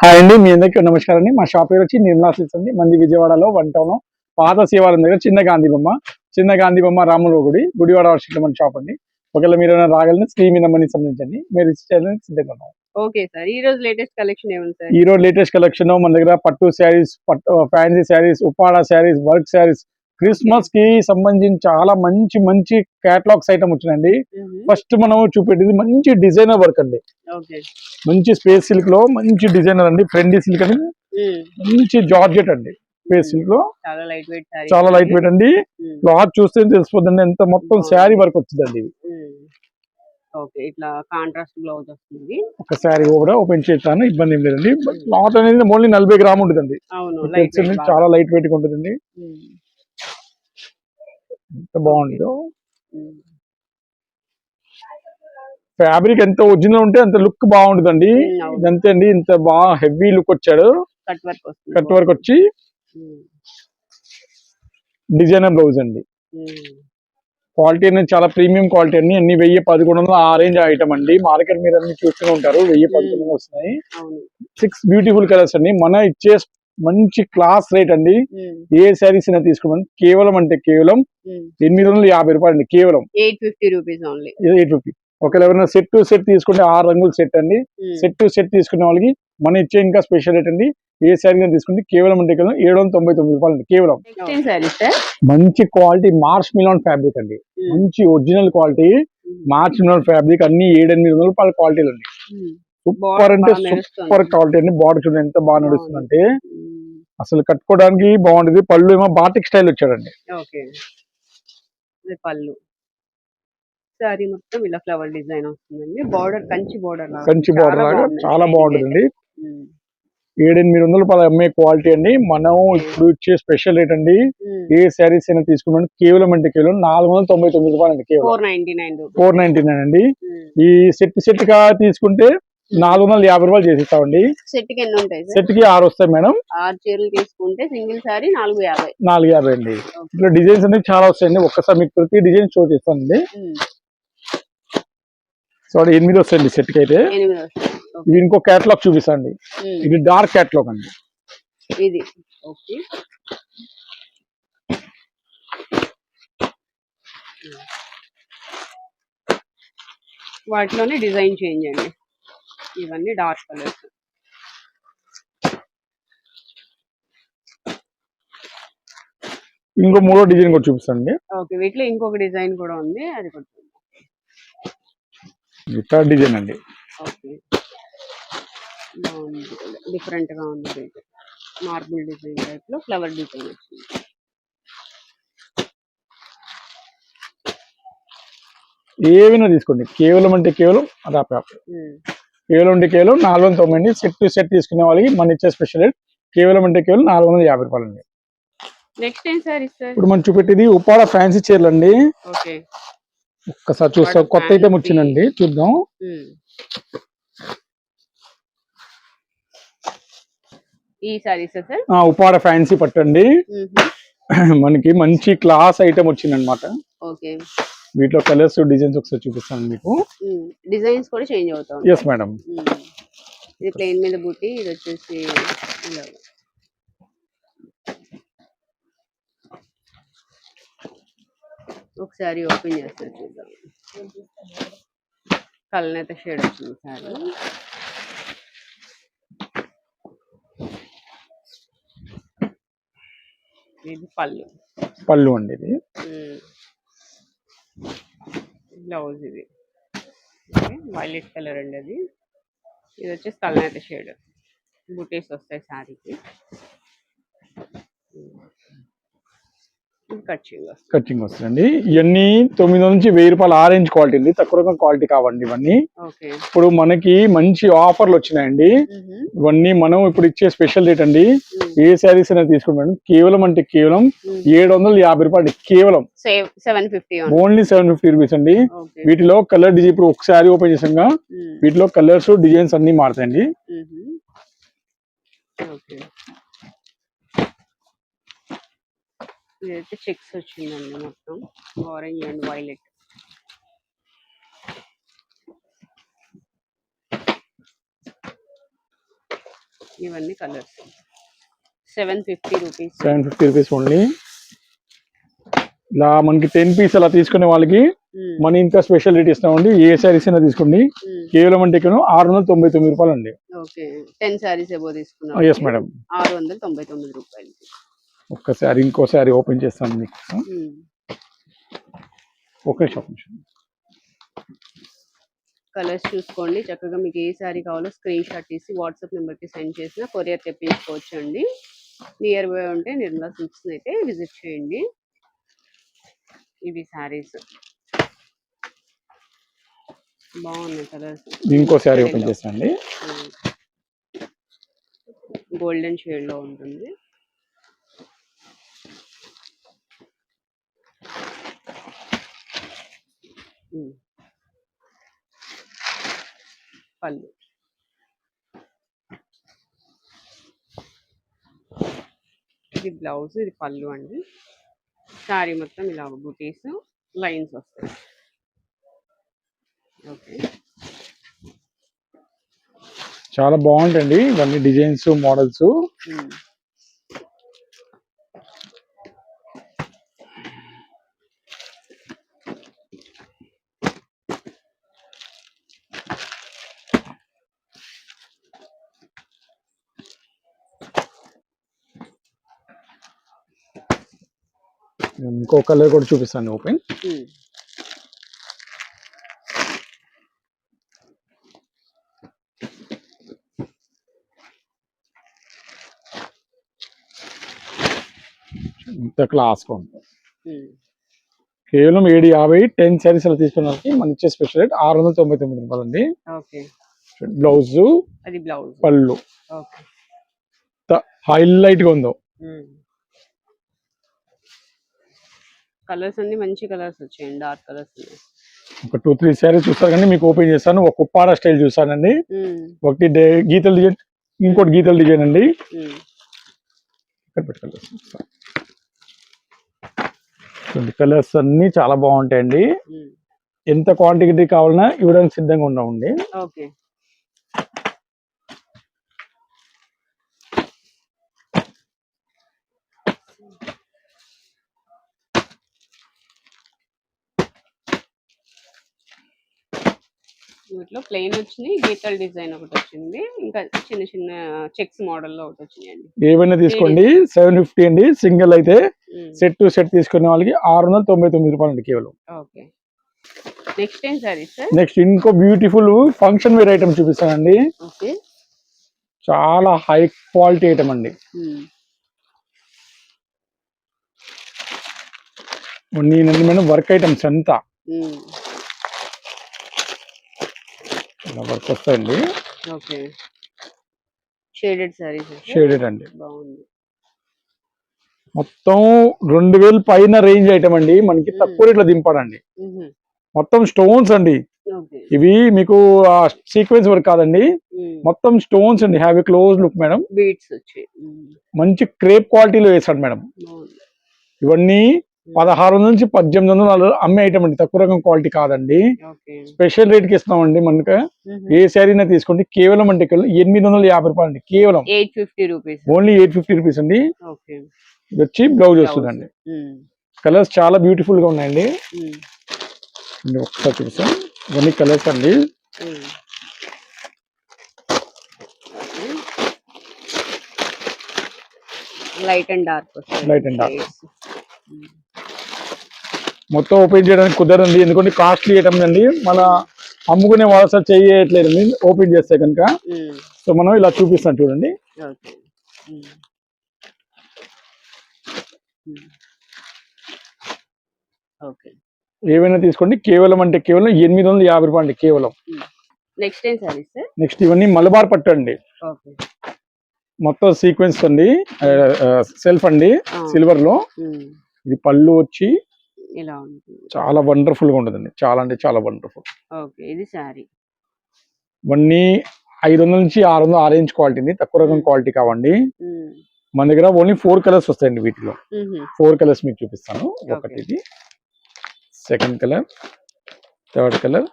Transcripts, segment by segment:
Hi అండి, మీ అందరికీ నమస్కారం అండి. మా షాప్ పేరు వచ్చి నిర్మలా సిల్క్స్ అండి. మంది విజయవాడలో వన్ టౌన్ పాత శివాలయం దగ్గర చిన్న గాంధీ బొమ్మ రాముల గుడివాడ వర్షిట్లో మన షాప్ అండి. ఒకవేళ మీరు రాగలని స్క్రీన్ మీద మనీ సంబంధించండి, మీరు ఇచ్చేయాలని సిద్ధంగా ఉన్నాం. ఓకే సార్, ఈ రోజు లేటెస్ట్ కలెక్షన్ ఏముంది సార్? ఈ రోజు లేటెస్ట్ కలెక్షన్ మన దగ్గర పట్టు saris, fancy saris, Uppada saris, work saris, Christmas కి సంబంధించి చాలా మంచి మంచి కేటలాగ్స్ ఐటమ్ వచ్చినాయండి. ఫస్ట్ మనం చూపెట్టేది మంచి డిజైనర్ వర్క్ అండి. మంచి స్పేస్ సిల్క్ లో మంచి డిజైనర్ అండి. ఫ్రెండ్లీ సిల్క్ అని మంచి జార్జెట్ అండి. స్పేస్ సిల్క్ లో చాలా లైట్ వెయిట్ అండి. క్లాత్ చూస్తే తెలిసిపోతుంది ఎంత మొత్తం శారీ వర్క్ వచ్చిందండి. ఓకే, ఇట్లా కాంట్రాస్ట్ బ్లౌజ్ వస్తుంది. ఒక శారీ కూడా ఓపెన్ చేస్తాను, ఇబ్బంది ఏం లేదండి. క్లాత్ అనేది ఓన్లీ 40 గ్రామ్ ఉంటుందండి. చాలా లైట్ వెయిట్ ఉంటుందండి. ఎంత బాగుంటుందో. ఫ్యాబ్రిక్ ఎంత ఒరిజినల్ ఉంటే అంత లుక్ బాగుంటుందండి. ఇదంతే అండి, ఇంత బాగా హెవీ లుక్ వచ్చాడు. కట్ వర్క్ వచ్చి డిజైనర్ బ్లౌజ్ అండి. క్వాలిటీ అనేది చాలా ప్రీమియం క్వాలిటీ అండి. అన్ని 1000-1100 ఆ రేంజ్ ఐటమ్ అండి. మార్కెట్ మీద అన్ని చూస్తూనే ఉంటారు, 1000-1100 వస్తున్నాయి. 6 బ్యూటిఫుల్ కలర్స్ అండి. మన ఇచ్చే మంచి క్లాస్ రేట్ అండి. ఏ శారీస్ అయినా తీసుకోమని కేవలం 850 రూపాయలు అండి. కేవలం 850 రూపీస్ ఓన్లీ. 850. ఒకవేళ ఎవరైనా సెట్ టు సెట్ తీసుకుంటే 6 రంగులు సెట్ అండి. సెట్ టు సెట్ తీసుకునే వాళ్ళకి మన ఇచ్చే ఇంకా స్పెషల్ రేట్ అండి. ఏ శారీ తీసుకుంటే కేవలం 799 రూపాయలు అండి. కేవలం మంచి క్వాలిటీ మార్చ్ మిలాన్ ఫ్యాబ్రిక్ అండి. మంచి original quality March Milan fabric, అన్ని 700-800 రూపాయల క్వాలిటీలు అండి. సూపర్ అంటే సూపర్ క్వాలిటీ అండి. బాడీ చూడండి ఎంత బాగా నడుస్తుంది అంటే అసలు కట్టుకోవడానికి బాగుంటుంది. పళ్ళు ఏమో బాటిక్ స్టైల్ వచ్చాడండి. పళ్ళు సారీ మొత్తం ఇలా ఫ్లవర్ డిజైన్ వస్తుందండి. బార్డర్ కంచి బార్డర్ లాగా చాలా బాగుంటుందండి. 700-800 రూపాయలు అమ్మే క్వాలిటీ అండి. మనం ఇప్పుడు ఇచ్చే స్పెషల్ రేట్ అండి. ఏ శారీస్ అయినా తీసుకున్నాం కేవలం 499 రూపాయలు అండి. కేవలం 499 అండి. ఈ సెట్ గా తీసుకుంటే 450 రూపాయలు చేసిస్తామండి. సెట్ కి ఎన్ని ఉంటాయి? సెట్ కి 6 వస్తాయి మేడం. 6 చీరలు తీసుకుంటే సింగిల్ సారీ 450 అండి. ఇట్లా డిజైన్స్ అనేది చాలా వస్తాయండి. ఒక్కసారి మీకు ప్రతి డిజైన్ షో చేస్తానండి. సో 8 వస్తాయండి సెట్ కి అయితే. ఇది ఇంకో కేటలాగ్ చూపిస్తాండి. ఇది డార్క్ కేటలాగ్ అండి. ఇది ఓకే, వాటిలోనే డిజైన్ చేంజ్ అండి. ఇవన్నీ డార్క్ కలర్స్. ఇంకో మూడో డిజైన్ కూడా చూపిస్తాండి. ఓకే, వీటిలో ఇంకొక డిజైన్ కూడా ఉంది, అది కూడా థర్డ్ డిజైన్ అండి. ఓకే, డిఫరెంట్ గా ఉంది. మార్బుల్ డిజైన్ టైప్ లో ఫ్లవర్ డిజైన్ వచ్చింది. ఏమైనా తీసుకోండి, కేవలం కేవలం 490 అండి. సెట్ టు సెట్ తీసుకునే వాళ్ళకి మన ఇచ్చే స్పెషల్ రేట్ కేవలం 450 రూపాయలు అండి. నెక్స్ట్ ఏం సార్ ఇస్తారు? ఇప్పుడు మనం చూపెట్టేది ఉప్పాడ ఫ్యాన్సీ చీరలు అండి. ఒక్కసారి చూస్తాం, కొత్త ఐటమ్ వచ్చిందండి, చూద్దాం. ఈ సారీస్ సార్ ఉప్పాడ ఫ్యాన్సీ పట్టండి. మనకి మంచి క్లాస్ ఐటమ్ వచ్చింది అనమాట. వీటిలో కలర్స్ డిజైన్స్ ఒకసారి చూపిస్తాను మీకు. డిజైన్స్ కూడా చేంజ్ అవుతాయి. Yes madam. ఇది ప్లెయిన్ మీద బుట్టి, ఇది వచ్చేసి ఒకసారి ఓపెన్ చేస్తారు చూద్దాం. కలనేత షేడ్ వచ్చింది సారీ. ఇది పళ్ళు అండి. ఇది బ్లౌజ్. ఇది వైలెట్ కలర్ అండి. అది ఇది వచ్చేసి కలనేత షేడ్. బుటీస్ వస్తాయి శారీకి. కటింగ్ వస్తుందండి. ఇవన్నీ 900 నుంచి 1000 రూపాయలు ఆరెంజ్ క్వాలిటీ అండి. తక్కువ క్వాలిటీ కావండి ఇవన్నీ. ఇప్పుడు మనకి మంచి ఆఫర్లు వచ్చినాయండి. ఇవన్నీ మనం ఇప్పుడు ఇచ్చే స్పెషల్ రేట్ అండి. ఏ శారీస్ అయినా తీసుకుంటాం కేవలం 750 రూపాయలు. కేవలం 750, ఓన్లీ 750 రూపీస్ అండి. వీటిలో కలర్ డిజైన్ ఇప్పుడు ఒక శారీ ఓపెన్ చేసాక వీటిలో కలర్స్ డిజైన్స్ అన్ని మారుతాయండి. ఇదైతే చెక్స్ వచ్చిందండి, మొత్తం ఆరెంజ్ అండ్ వైలెట్. ఇవన్నీ కలర్స్ 750 రూపీస్. 750 rupees only. ఇలా మనకి 10 పీస్ అలా తీసుకునే వాళ్ళకి మన ఇంకా స్పెషల్ రేట్ ఇస్తామండి. ఏ శారీస్ అయినా తీసుకోండి, కేవలం అంటే 699 రూపాయలు అండి. ఓకే, 10 సారీస్ ఏవో తీసుకున్నాం. ఎస్ మేడం, 699 రూపాయలు. ఒక్కసారి ఇంకో శారీ ఓపెన్ చేస్తాను మీకు. ఓకే షాప్ కలర్స్ చూసుకోండి చక్కగా. మీకు ఏ శారీ కావాలో స్క్రీన్ షాట్ తీసి వాట్సాప్ నెంబర్కి సెండ్ చేసిన కొరియర్ తెప్పించుకోవచ్చు అండి. నియర్ బై ఉంటే నిర్మలా సిల్క్స్ అయితే విజిట్ చేయండి. ఇవి శారీస్ బాగున్నాయి కలర్స్. ఇంకో శారీ ఓపెన్ చేస్తాండి. గోల్డెన్ షేడ్ లో ఉంటుంది. పళ్ళు ఇది బ్లౌజ్, ఇది పళ్ళు అండి. శారీ మొత్తం ఇలా బుటీస్ లైన్స్ వస్తాయి. ఓకే, చాలా బాగుంటాయండి ఇవన్నీ డిజైన్స్ మోడల్స్. ఇంకో కలర్ కూడా చూపిస్తాను ఓపెన్. ఇంత క్లాస్ కేవలం 750 10 శారీస్ అలా తీసుకున్నానికి మన ఇచ్చే స్పెషల్ రేట్ 699 రూపాయలు అండి. బ్లౌజ్, అది బ్లౌజ్, పళ్ళు హైలైట్ గా ఉందో. కలర్స్ అన్ని మంచి కలర్స్ వచ్చాయండి, డార్క్ కలర్స్. ఒక 2-3 శారీస్ చూస్తారు కానీ మీకు ఓపెన్ చేస్తాను. ఒక కుప్పాడ స్టైల్ చూస్తానండి, ఒకటి గీతలు డిజైన్, ఇంకోటి గీతలు డిజైన్ అండి. కలర్స్ అన్ని చాలా బాగుంటాయండి. ఎంత క్వాంటిటీ కావాలన్నా ఇవ్వడానికి సిద్ధంగా ఉన్నామండి. ఓకే, వీటిలో ప్లెయిన్ వచ్చింది, గీతల డిజైన్ ఒకటి వచ్చింది, ఇంకా చిన్న చిన్న చెక్స్ మోడల్ లో ఒకటి వచ్చినాయండి. ఏమైనా తీసుకోండి 750 అండి. సింగిల్ అయితే సెట్ టు సెట్ తీసుకునే వాళ్ళకి 699 రూపాయలు అండి కేవలం. ఓకే, నెక్స్ట్ ఏం సారీస్ సార్? నెక్స్ట్ ఇంకో బ్యూటిఫుల్ ఫంక్షన్ వేర్ ఐటమ్ చూపిస్తానండి. ఓకే, చాలా హై క్వాలిటీ ఐటమ్ అండి. నేను వర్క్ ఐటమ్స్ అంతా వర్క్ వస్తాయండి. Okay, shaded saris. షేడెడ్ అండి, బాగుంది. మొత్తం 2000 పైన రేంజ్ ఐటమ్ అండి. మనకి తక్కువ రేట్లో దింపాడండి. మొత్తం స్టోన్స్ అండి. ఇవి మీకు సీక్వెన్స్ వర్క్ కాదండి, మొత్తం స్టోన్స్ అండి. Have a close look madam. Beads వచ్చి మంచి క్రేప్ క్వాలిటీలో వేసాడు మేడం. ఇవన్నీ 1600 నుంచి 1800 అమ్మే ఐటమ్ అండి. తక్కువ రకం క్వాలిటీ కాదండి. స్పెషల్ రేట్ కి ఇస్తామండి. మనకు ఏ శారీనా తీసుకోండి కేవలం అంటే 850 రూపాయలు అండి. కేవలం 850 రూపీస్, ఓన్లీ 850 రూపీస్ అండి. ఇది వచ్చి బ్లౌజ్ వస్తుందండి. కలర్స్ చాలా బ్యూటిఫుల్ గా ఉన్నాయండి. ఒకసారి చూసాం, ఇవన్నీ కలర్స్ అండి. Light and dark, light and dark. మొత్తం ఓపెన్ చేయడానికి కుదరండి, ఎందుకంటే కాస్ట్లీ ఐటమ్ అండి. మన అమ్ముకునే వాళ్ళు అసలు చేయట్లేదు ఓపెన్ చేస్తే కనుక. సో మనం ఇలా చూపిస్తాం చూడండి. ఏవైనా తీసుకోండి కేవలం అంటే కేవలం 850 రూపాయలు అండి కేవలం. నెక్స్ట్ ఏం సారీ సార్? నెక్స్ట్ ఇవన్నీ మలబార్ పట్టు అండి. మొత్తం సీక్వెన్స్ అండి, సెల్ఫ్ అండి, సిల్వర్ లో. ఇది పళ్ళు వచ్చి ఇలా ఉంటుంది, చాలా వండర్ఫుల్ గా ఉంటుందండి. చాలా అంటే చాలా వండర్ఫుల్. ఓకే, ఇది సారీ. ఇవన్నీ 500 నుంచి 600 ఆరెంజ్ క్వాలిటీ, తక్కువ రకం క్వాలిటీ కావండి. మన దగ్గర ఓన్లీ 4 కలర్స్ వస్తాయండి. వీటిలో 4 కలర్స్ మీకు చూపిస్తాను. ఒకటి ఇది, సెకండ్ కలర్, థర్డ్ కలర్.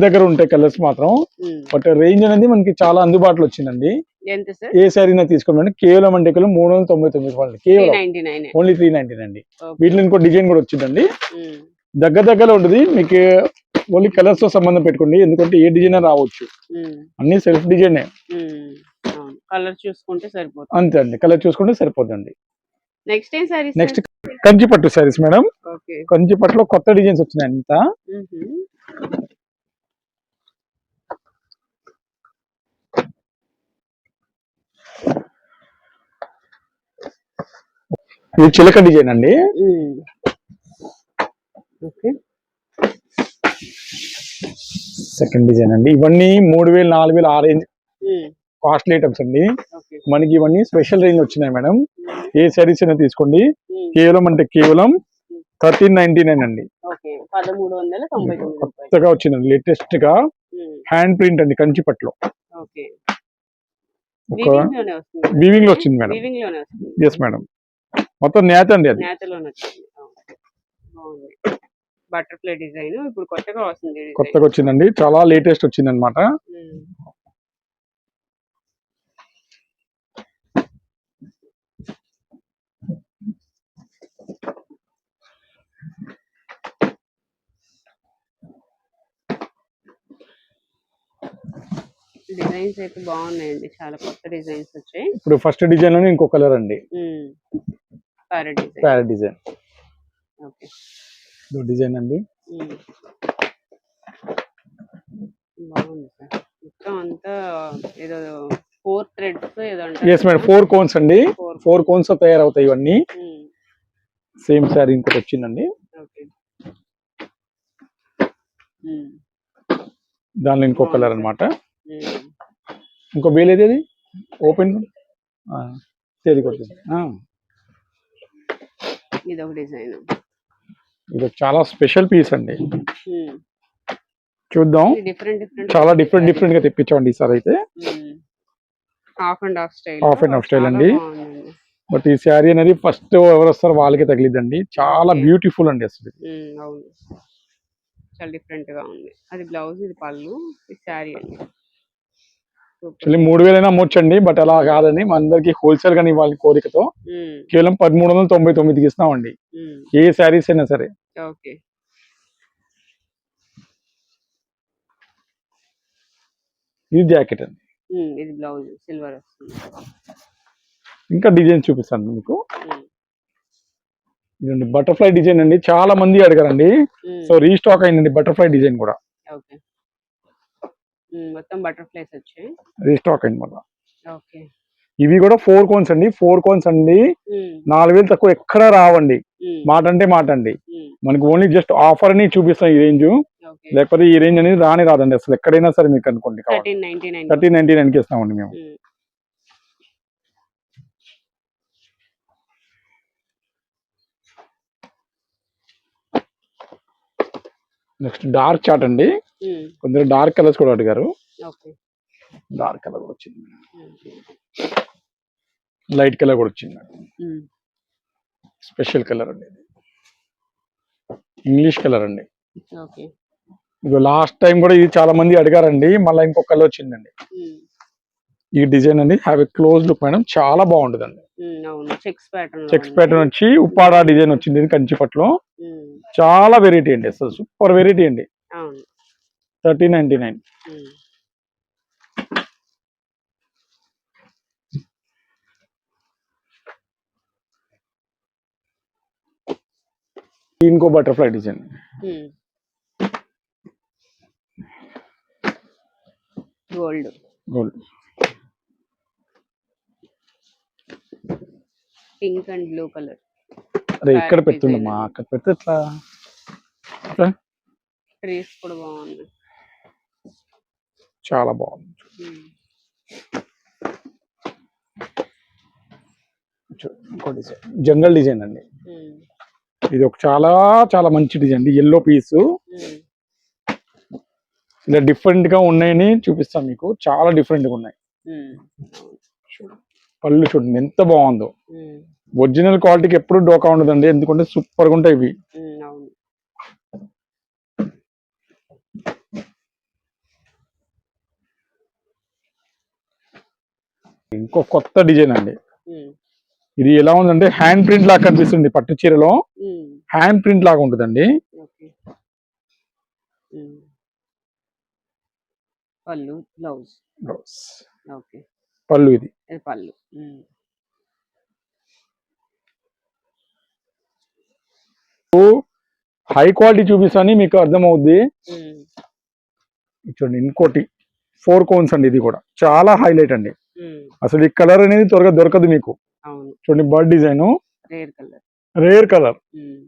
దగ్గర ఉంటాయి కలర్స్ మాత్రం, బట్ రేంజ్ అనేది మనకి చాలా అందుబాటులో వచ్చిందండి. ఎంత సార్? ఏ శారీ తీసుకోండి కేవలం అంటే 399 రూపాయలు కేవలం, ఓన్లీ 399 అండి. వీటిలో ఇంకో డిజైన్ కూడా వచ్చిందండి, దగ్గరలో ఉంటుంది మీకు. ఓన్లీ కలర్స్ తో సంబంధం పెట్టుకోండి, ఎందుకంటే ఏ డిజైన్ రావచ్చు, అన్ని సెల్ఫ్ డిజైన్. కలర్ చూసుకుంటే సరిపోతుంది, అంతే అండి, కలర్ చూసుకుంటే సరిపోతుంది. నెక్స్ట్ ఏం సారీస్? నెక్స్ట్ కంచిపట్టు సారీస్ మేడం. కంచిపట్టులో కొత్త డిజైన్స్ వచ్చినాయి అంతా. ఇది చిలక డిజైన్ అండి. సెకండ్ డిజైన్ అండి. ఇవన్నీ 3000, 4000 ఆ రేంజ్ కాస్ట్లీ ఐటమ్స్ అండి. మనకి ఇవన్నీ స్పెషల్ రేంజ్ వచ్చినాయి మేడం. ఏ సారీస్ అయినా తీసుకోండి, కేవలం అంటే కేవలం 1399 అండి. కొత్తగా వచ్చిందండి, లేటెస్ట్ గా హ్యాండ్ ప్రింట్ అండి కంచిపట్లో. వీవింగ్ లో వచ్చింది మేడం. ఎస్ మేడం, మొత్తం నేత అండి, అది బటర్ఫ్లై డిజైన్ ఇప్పుడు కొత్తగా వస్తుంది, కొత్తగా వచ్చిందండి, చాలా లేటెస్ట్ వచ్చింది అనమాట. డిజైన్స్ అయితే బాగున్నాయండి, చాలా కొత్త డిజైన్స్ వచ్చాయి. ఇప్పుడు ఫస్ట్ డిజైన్ లోనే ఇంకో కలర్ అండి, ప్యారెట్ డిజైన్. ఓకే, ఇది డిజైన్ అండి, బాగుంది సార్. మొత్తం అంతా ఏదో 4 థ్రెడ్స్ ఏదో అంటారు. ఎస్ మేడం, 4 కోన్స్ అండి, 4 కోన్స్ తో తయారవుతాయి ఇవన్నీ. సేమ్ సారీ ఇంకోటి వచ్చిందండి, దానిలో ఇంకో కలర్ అనమాట. ఇంకో బేల్ ఏది, ఓపెన్ ఇది ఒక డిజైన్. ఇది చాలా స్పెషల్ పీస్ అండి, చూద్దాం. చాలా డిఫరెంట్ గా తెప్పించండి ఈసారి అయితే. హాఫ్ అండ్ హాఫ్ స్టైల్ అండి. బట్ ఈ శారీ అనేది ఫస్ట్ ఎవరు వస్తారో వాళ్ళకి తగిలిద్దండి, చాలా బ్యూటిఫుల్ అండి అసలు. అవును, చాలా డిఫరెంట్ గా ఉంది. అది బ్లౌజ్, ఇది పళ్ళు, ఈ శారీ అండి. 3000 అయినా అమ్మొచ్చండి, బట్ అలా కాదని మన అందరికి హోల్సేల్ గానీ వాళ్ళ కోరికతో కేవలం 1399కి ఇస్తామండి, ఏ శారీస్ అయినా సరే. ఓకే, ఇది జాకెట్ అండి, ఇది బ్లౌజ్ సిల్వర్ వస్తుంది. ఇంకా డిజైన్ చూపిస్తాను మీకు. ఇదండి బటర్ఫ్లై డిజైన్ అండి, చాలా మంది అడిగారండి, సో రీస్టాక్ అయిందండి బటర్ఫ్లై డిజైన్ కూడా. ఓకే, మొత్తం బటర్ఫ్లైస్ వచ్చాయి, రీస్టాక్ అయింది మళ్ళీ. ఓకే, ఇవి కూడా 4 కోన్స్ అండి, 4 కోన్స్ అండి. 4000 తక్కువ ఎక్కడ రావండి, మాట అండి. మనకి ఓన్లీ జస్ట్ ఆఫర్ అని చూపిస్తాం ఈ రేంజ్, లేకపోతే ఈ రేంజ్ అనేది రాదండి అసలు ఎక్కడైనా సరే. మీకు అనుకోండి 1399కి ఇస్తామండి మేము. నెక్స్ట్ డార్క్ చాట్ అండి, కొందరు డార్క్ కలర్స్ కూడా అడిగారు. డార్క్ కలర్ కూడా వచ్చింది, లైట్ కలర్ కూడా వచ్చింది, స్పెషల్ కలర్ అండి, ఇంగ్లీష్ కలర్ అండి. ఇక లాస్ట్ టైం కూడా ఇది చాలా మంది అడిగారండి, మళ్ళీ ఇంకొక కలర్ వచ్చిందండి. ఈ డిజైన్ అండి have a close look madam, చాలా బాగుంటుందండి. చెక్స్ ప్యాటర్న్ వచ్చి ఉప్పాడ డిజైన్ వచ్చింది కంచిపట్లో, చాలా వెరైటీ అండి, అసలు సూపర్ వెరైటీ అండి. 1399. ఇంకో butterfly design, gold pink and blue colour. అరే ఇక్కడ పెడుతుందమ్మా, అక్కడ పెడితే ఎట్లా, ట్రీస్ కూడా బాగుంది, చాలా బాగుంది. ఇంకో డిజైన్ జంగల్ డిజైన్ అండి, ఇది ఒక చాలా మంచి డిజైన్ అండి, ఎల్లో పీసు. ఇలా డిఫరెంట్ గా ఉన్నాయని చూపిస్తాం మీకు, చాలా డిఫరెంట్ గా ఉన్నాయి. పళ్ళు చూడండి ఎంత బాగుందో, ఒరిజినల్ క్వాలిటీకి ఎప్పుడు డోకా ఉండదండి, ఎందుకంటే సూపర్ గా ఉంటాయి ఇవి. ఇంకో కొత్త డిజైన్ అండి. ఉమ్, ఇది ఎలా ఉందంటే హ్యాండ్ ప్రింట్ లాగా కనిపిస్తుంది. పట్టు చీరలో ఉమ్, హ్యాండ్ ప్రింట్ లాగా ఉంటుందండి. ఓకే. ఉమ్, పళ్ళు బ్లౌజ్. ఓకే. పళ్ళు ఇది ఇది పళ్ళు. ఉమ్, హై క్వాలిటీ చూపిస్తాను మీకు అర్థమవుద్ది. ఉమ్, చూడండి ఇంకోటి 4 కోన్స్ అండి. ఇది కూడా చాలా హైలైట్ అండి. ఉమ్, అసలు ఈ కలర్ అనేది త్వరగా దొరకదు మీకు. అవును. చూడండి bird design, rare colour. Rare colour, um,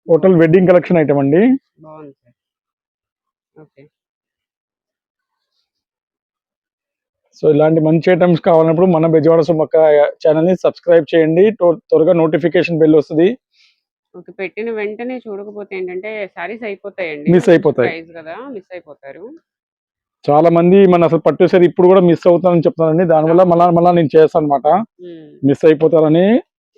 total wedding collection item అండి. బాగుంది సార్. ఓకే. సో ఇలాంటి మంచి ఐటమ్స్ కావాలన్నప్పుడు మన బెజవాడ సుమక్క ఛానల్ ని సబ్స్క్రైబ్ చేయండి. త్వరగా నోటిఫికేషన్ బెల్ వస్తుంది. ఓకే. పెట్టిన వెంటనే చూడకపోతే ఏంటంటే సారీస్ అయిపోతాయండి. మిస్ అయిపోతాయి. ప్రైస్ కదా, మిస్ అయిపోతారు. చాలా మంది మన అసలు పట్టు సారీ ఇప్పుడు కూడా మిస్ అవుతారని చెప్తున్నారండి. దానివల్ల మళ్ళా నేను చేస్తాను అనమాట. ఉమ్, మిస్ అయిపోతారని.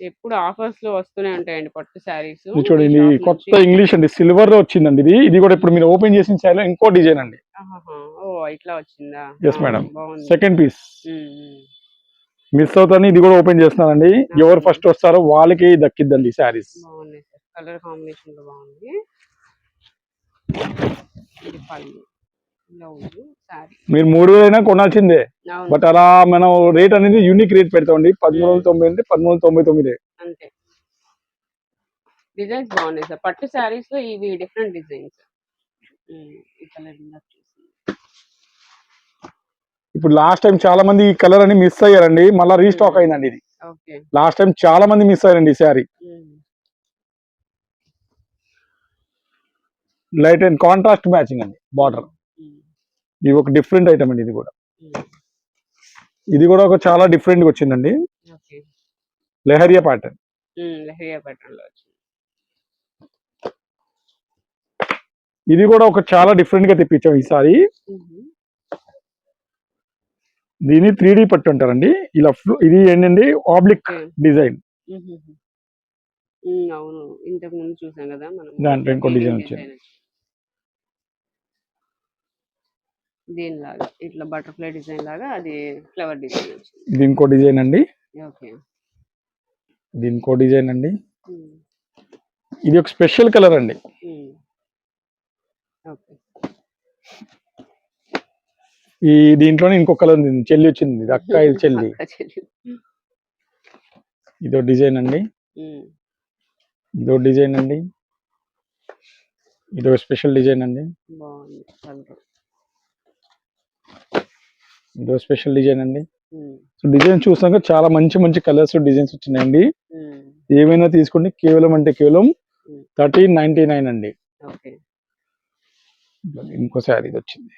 ఎప్పుడు ఆఫర్స్ లో వస్తూనే ఉంటాయండి పట్టు శారీస్. ఇది చూడండి కొత్త ఇంగ్లీష్ అండి. సిల్వర్ లో వచ్చిందండి ఇది. ఇది కూడా ఇప్పుడు మీరు ఓపెన్ చేసిన శారీలో ఇంకో డిజైన్ అండి. ఓ ఇట్లా వచ్చిందా? Yes madam. బాగుంది. Second piece um, um, miss అవుతారని ఇది కూడా ఓపెన్ చేస్తున్నానండి. ఎవరు ఫస్ట్ వస్తారో వాళ్ళకి దక్కిద్దండి శారీస్. బాగున్నాయి సార్. కలర్ కాంబినేషన్ లో బాగుంది. ఇది పళ్ళు, బ్లౌజ్, శారీ. మీరు 3000 అయినా కొనాల్సిందే. అవును. బట్ అలా మనం రేట్ అనేది యూనిక్ రేట్ పెడతామండి. 1390 అంటే 1399. అంతే. డిజైన్స్ బాగున్నాయి సార్. పట్టు శారీస్ లో ఇవి డిఫరెంట్ డిజైన్స్. ఈ కలర్ ఇప్పుడు లాస్ట్ టైం చాలా మంది ఈ కలర్ అని మిస్ అయ్యారండి. మళ్ళీ రీస్టాక్ అయిందండి ఇది. ఓకే. లాస్ట్ టైం చాలా మంది మిస్ అయ్యారండి ఈ sari. Light and contrast matching అండి బార్డర్. ఇది ఒక డిఫరెంట్ ఐటమ్ అండి. ఇది కూడా ఒక చాలా డిఫరెంట్ గా వచ్చిందండి. Okay. Leheriya pattern. Leheriya pattern లో వచ్చింది. ఇది కూడా ఒక చాలా డిఫరెంట్ గా తెప్పించాం ఈసారి. దీని 3D పట్టు అంటారండి. ఇలా ఇది ఏంటండి ఆబ్లిక్ డిజైన్. అవును, ఇంతకు ముందు చూసాం కదా మనం. దాంట్లో ఇంకో డిజైన్ వచ్చింది. దీనిలాగా ఇట్లా బటర్ఫ్లై డిజైన్ లాగా అది ఫ్లవర్ డిజైన్ వచ్చింది. ఇది ఇంకో డిజైన్ అండి. ఓకే. ఇది ఇంకో డిజైన్ అండి. ఇది ఒక స్పెషల్ కలర్ అండి. ఓకే. ఈ దీంట్లోనే ఇంకో కలర్ ఉంది. చెల్లి వచ్చింది. అక్క ఇది చెల్లి. ఇదో డిజైన్ అండి. ఇదో డిజైన్ అండి. ఇదో స్పెషల్ డిజైన్ అండి. బాగుంది కలర్. ఇదో స్పెషల్ డిజైన్ అండి. సో డిజైన్ చూసాక చాలా మంచి మంచి కలర్స్ డిజైన్స్ వచ్చినాయండి. ఏమైనా తీసుకోండి. కేవలం అంటే కేవలం 1399 అండి. ఓకే. ఇంకో శారీ వచ్చింది.